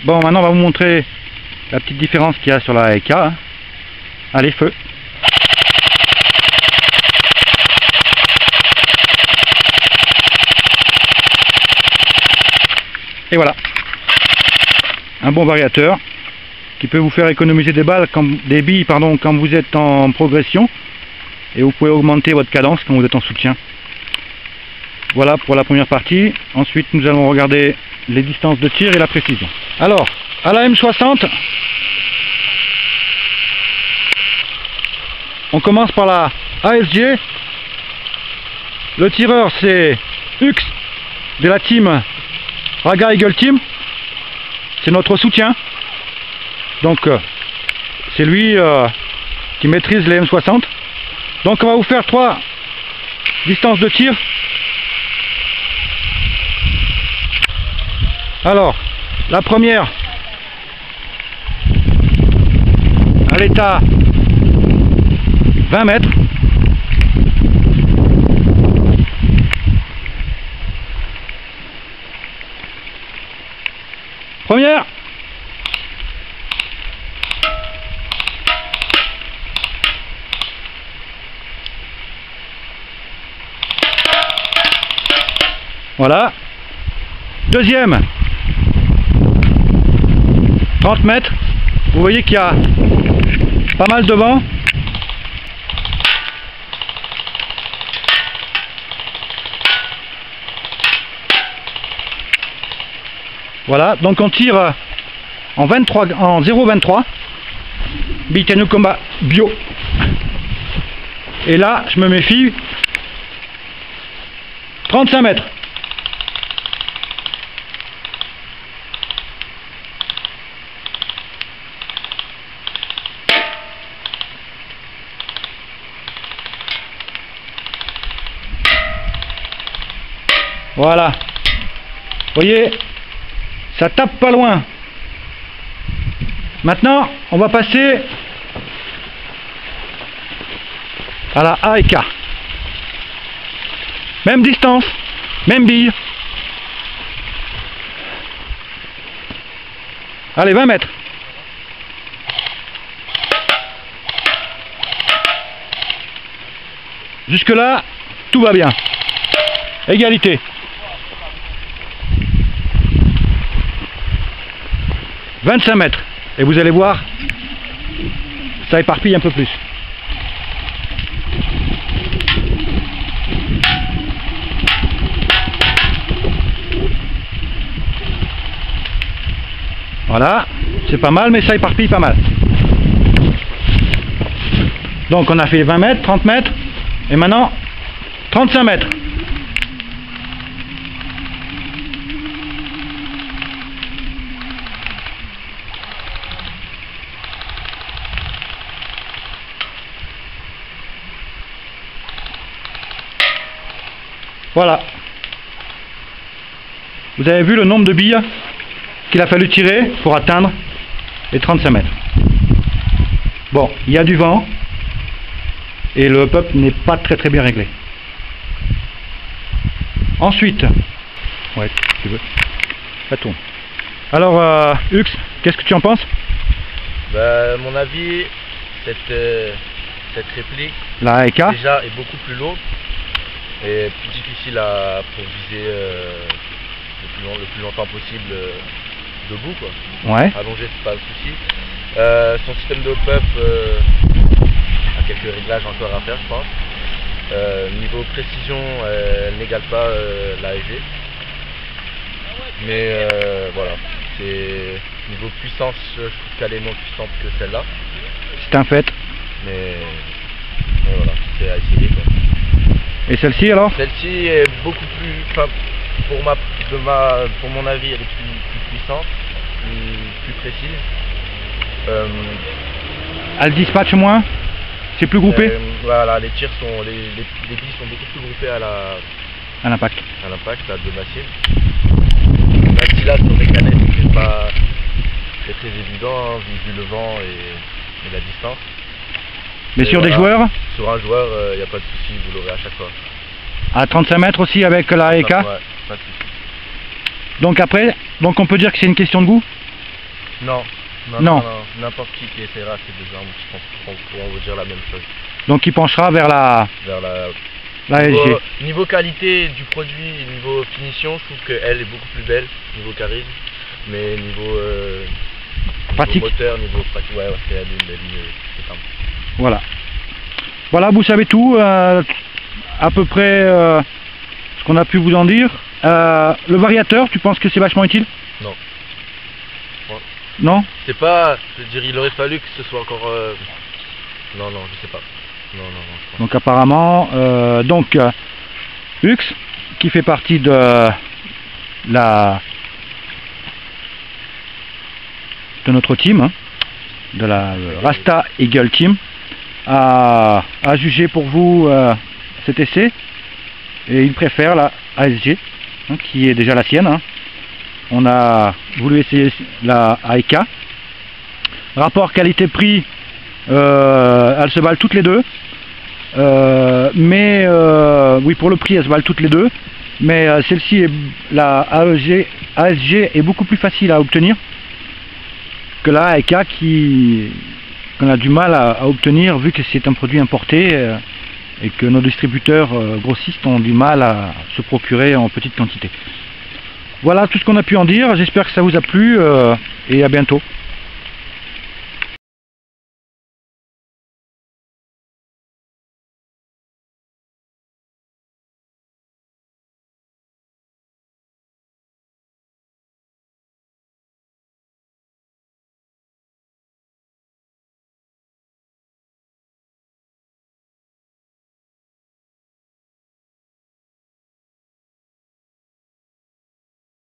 Bon, maintenant on va vous montrer la petite différence qu'il y a sur la AEK. Hein. Allez, feu. Et voilà. Un bon variateur qui peut vous faire économiser des billes quand vous êtes en progression, et vous pouvez augmenter votre cadence quand vous êtes en soutien. Voilà pour la première partie. Ensuite nous allons regarder les distances de tir et la précision. Alors, à la M60, on commence par la ASG. Le tireur c'est Hux de la team Raga Eagle Team. C'est notre soutien. Donc c'est lui qui maîtrise les M60. Donc on va vous faire 3 distances de tir. Alors, la première, elle est à 20 mètres. Première. Voilà. Deuxième. 30 mètres. Vous voyez qu'il y a pas mal de vent. Voilà, donc on tire en 0,23 Bicano Combat Bio. Et là, je me méfie. 35 mètres. Voilà. Vous voyez, ça tape pas loin. Maintenant, on va passer à la AEK. Même distance, même bille. Allez, 20 mètres. Jusque là, tout va bien. Égalité. « 25 mètres. Et vous allez voir, ça éparpille un peu plus. Voilà, c'est pas mal, mais ça éparpille pas mal. Donc on a fait 20 mètres, 30 mètres, et maintenant 35 mètres. Voilà. Vous avez vu le nombre de billes qu'il a fallu tirer pour atteindre les 35 mètres. Bon, il y a du vent et le up n'est pas très bien réglé. Ensuite, ouais, tu veux, ça tourne. Alors, Hux, qu'est-ce que tu en penses? Bah, à mon avis, cette réplique la AEK déjà est beaucoup plus lourde et plus difficile pour viser le plus longtemps possible debout, quoi. Ouais. Allongé, c'est pas le souci. Son système de pop a quelques réglages encore à faire, je pense. Niveau précision, elle n'égale pas l'AEG. Mais voilà, niveau puissance, je trouve qu'elle est moins puissante que celle-là. C'est un fait. Mais voilà, c'est à essayer, quoi. Et celle-ci alors? Celle-ci est beaucoup plus, enfin, pour mon avis, elle est plus puissante, plus précise. Elle dispatche moins? C'est plus groupé? Voilà, les tirs sont, les billes sont beaucoup plus groupées à l'impact. À l'impact, à deux machines. Même si là sur les canettes c'est pas très évident, hein, vu le vent et la distance. Mais sur des joueurs? Sur un joueur, il n'y a pas de souci, vous l'aurez à chaque fois. À 35 mètres aussi avec la AEK? Ouais, pas de souci. Donc après, on peut dire que c'est une question de goût? Non. Non. N'importe qui essaiera ces deux armes, je pense qu'on pourra vous dire la même chose. Donc il penchera vers la ASG. Niveau qualité du produit, niveau finition, je trouve qu'elle est beaucoup plus belle, niveau charisme, mais niveau pratique. Moteur, niveau pratique, ouais, c'est elle cette arme. Voilà. Voilà, vous savez tout, à peu près ce qu'on a pu vous en dire. Le variateur, tu penses que c'est vachement utile? Non. Non? C'est pas, je veux dire, il aurait fallu que ce soit encore... Non, je sais pas. Non. Donc apparemment, Ux, qui fait partie de notre team, hein, de la Rasta Eagle Team, a jugé pour vous cet essai, et il préfère la ASG, hein, qui est déjà la sienne. Hein. On a voulu essayer la AEK. Rapport qualité-prix, elles se valent toutes les deux. Oui, pour le prix, elles se valent toutes les deux. Mais celle-ci, la ASG, est beaucoup plus facile à obtenir que la AEK qu'on a du mal à obtenir vu que c'est un produit importé et que nos distributeurs grossistes ont du mal à se procurer en petite quantité. Voilà tout ce qu'on a pu en dire, j'espère que ça vous a plu et à bientôt.